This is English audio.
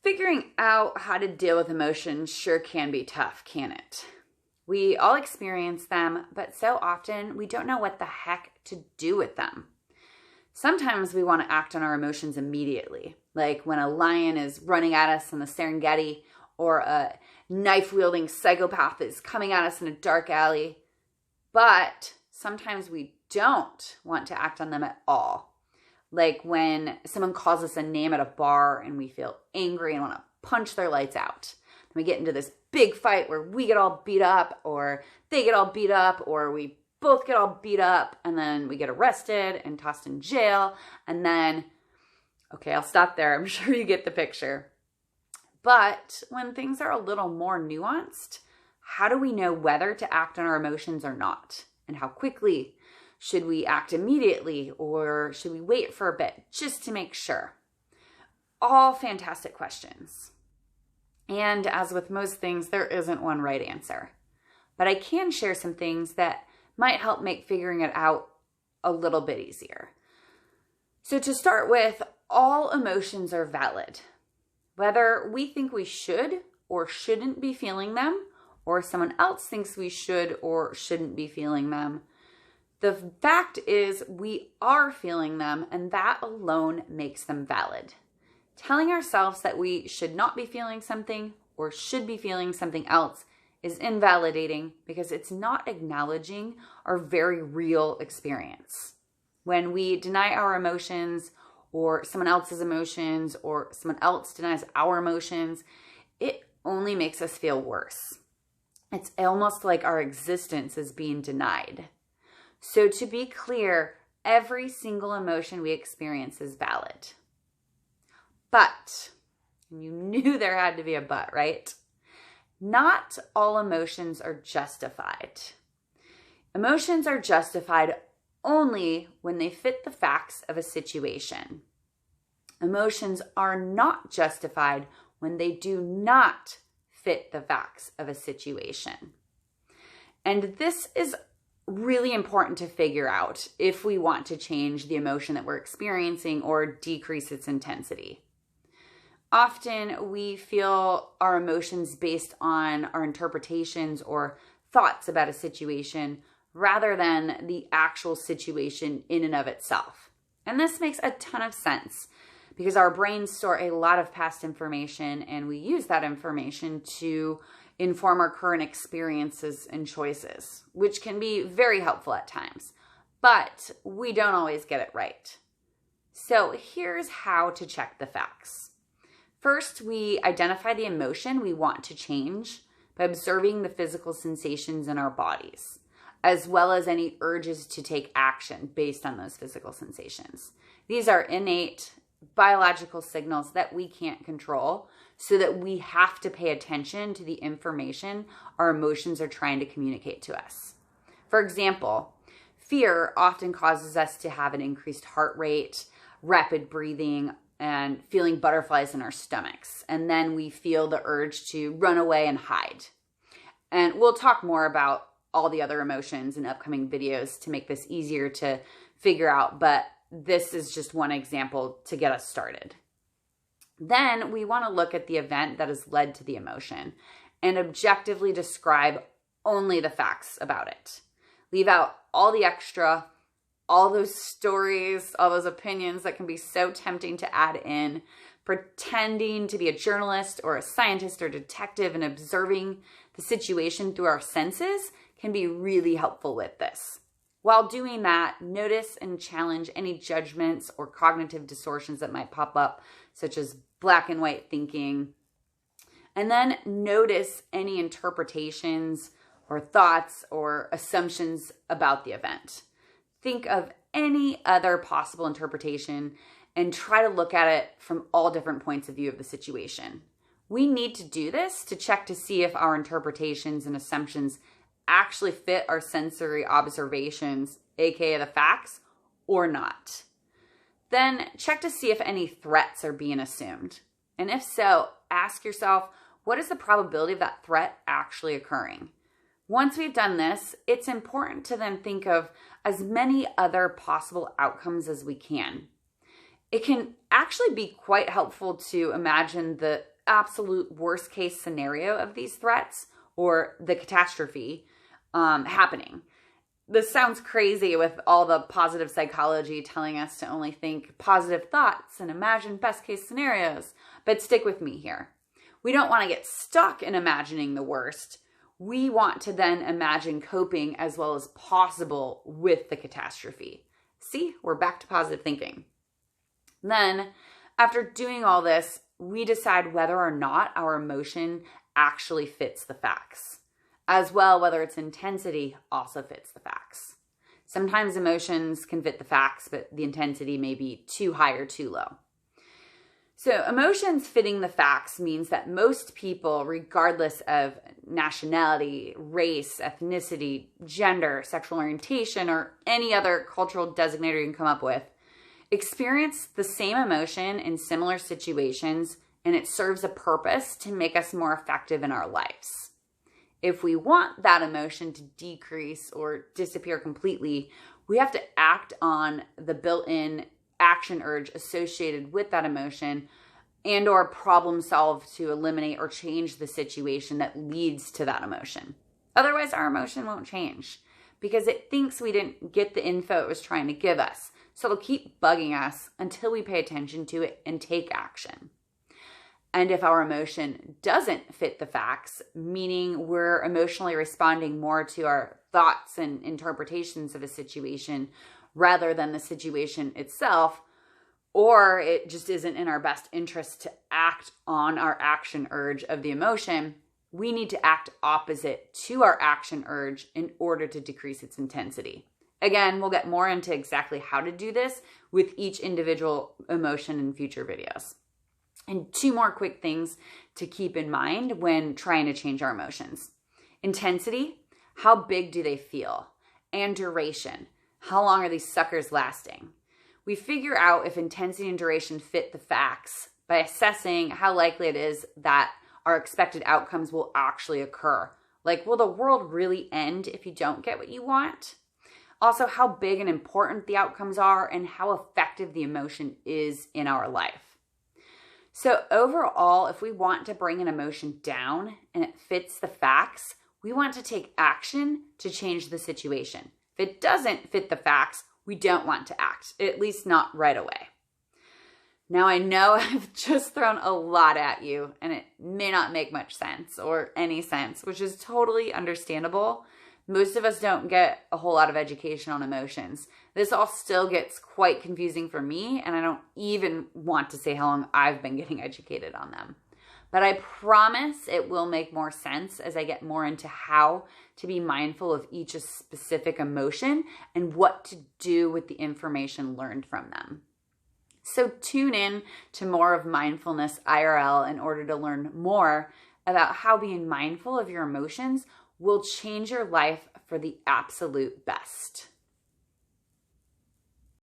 Figuring out how to deal with emotions sure can be tough, can it? We all experience them, but so often we don't know what the heck to do with them. Sometimes we want to act on our emotions immediately, like when a lion is running at us in the Serengeti or a knife-wielding psychopath is coming at us in a dark alley. But sometimes we don't want to act on them at all. Like when someone calls us a name at a bar and we feel angry and want to punch their lights out. Then we get into this big fight where we get all beat up or they get all beat up or we both get all beat up and then we get arrested and tossed in jail. And then, okay, I'll stop there. I'm sure you get the picture. But when things are a little more nuanced, how do we know whether to act on our emotions or not? And how quickly? Should we act immediately or should we wait for a bit just to make sure? All fantastic questions. And as with most things, there isn't one right answer. But I can share some things that might help make figuring it out a little bit easier. So to start with, all emotions are valid. Whether we think we should or shouldn't be feeling them, or someone else thinks we should or shouldn't be feeling them, the fact is we are feeling them, and that alone makes them valid. Telling ourselves that we should not be feeling something or should be feeling something else is invalidating because it's not acknowledging our very real experience. When we deny our emotions or someone else's emotions or someone else denies our emotions, it only makes us feel worse. It's almost like our existence is being denied. So to be clear, every single emotion we experience is valid. But, and you knew there had to be a but, right? Not all emotions are justified. Emotions are justified only when they fit the facts of a situation. Emotions are not justified when they do not fit the facts of a situation. And this is really important to figure out if we want to change the emotion that we're experiencing or decrease its intensity. Often we feel our emotions based on our interpretations or thoughts about a situation rather than the actual situation in and of itself. And this makes a ton of sense because our brains store a lot of past information and we use that information to inform our current experiences and choices, which can be very helpful at times, but we don't always get it right. So here's how to check the facts. First, we identify the emotion we want to change by observing the physical sensations in our bodies, as well as any urges to take action based on those physical sensations. These are innate biological signals that we can't control, so that we have to pay attention to the information our emotions are trying to communicate to us. For example, fear often causes us to have an increased heart rate, rapid breathing, and feeling butterflies in our stomachs. And then we feel the urge to run away and hide. And we'll talk more about all the other emotions in upcoming videos to make this easier to figure out, but this is just one example to get us started. Then we want to look at the event that has led to the emotion and objectively describe only the facts about it. Leave out all the extra, all those stories, all those opinions that can be so tempting to add in. Pretending to be a journalist or a scientist or detective and observing the situation through our senses can be really helpful with this. While doing that, notice and challenge any judgments or cognitive distortions that might pop up, such as black and white thinking. And then notice any interpretations or thoughts or assumptions about the event. Think of any other possible interpretation and try to look at it from all different points of view of the situation. We need to do this to check to see if our interpretations and assumptions actually fit our sensory observations, aka the facts, or not. Then check to see if any threats are being assumed. And if so, ask yourself, what is the probability of that threat actually occurring? Once we've done this, it's important to then think of as many other possible outcomes as we can. It can actually be quite helpful to imagine the absolute worst case scenario of these threats or the catastrophe happening. This sounds crazy with all the positive psychology telling us to only think positive thoughts and imagine best case scenarios, but stick with me here. We don't want to get stuck in imagining the worst. We want to then imagine coping as well as possible with the catastrophe. See, we're back to positive thinking. Then, after doing all this, we decide whether or not our emotion actually fits the facts. As well, whether its intensity also fits the facts. Sometimes emotions can fit the facts, but the intensity may be too high or too low. So emotions fitting the facts means that most people, regardless of nationality, race, ethnicity, gender, sexual orientation, or any other cultural designator you can come up with, experience the same emotion in similar situations, and it serves a purpose to make us more effective in our lives. If we want that emotion to decrease or disappear completely, we have to act on the built-in action urge associated with that emotion and or problem solve to eliminate or change the situation that leads to that emotion. Otherwise, our emotion won't change because it thinks we didn't get the info it was trying to give us. So it'll keep bugging us until we pay attention to it and take action. And if our emotion doesn't fit the facts, meaning we're emotionally responding more to our thoughts and interpretations of a situation rather than the situation itself, or it just isn't in our best interest to act on our action urge of the emotion, we need to act opposite to our action urge in order to decrease its intensity. Again, we'll get more into exactly how to do this with each individual emotion in future videos. And 2 more quick things to keep in mind when trying to change our emotions. Intensity, how big do they feel? And duration, how long are these suckers lasting? We figure out if intensity and duration fit the facts by assessing how likely it is that our expected outcomes will actually occur. Like, will the world really end if you don't get what you want? Also, how big and important the outcomes are and how effective the emotion is in our life. So overall, if we want to bring an emotion down and it fits the facts, we want to take action to change the situation. If it doesn't fit the facts, we don't want to act, at least not right away. Now, I know I've just thrown a lot at you and it may not make much sense or any sense, which is totally understandable. Most of us don't get a whole lot of education on emotions. This all still gets quite confusing for me, and I don't even want to say how long I've been getting educated on them. But I promise it will make more sense as I get more into how to be mindful of each specific emotion and what to do with the information learned from them. So tune in to more of Mindfulness IRL in order to learn more about how being mindful of your emotions will change your life for the absolute best.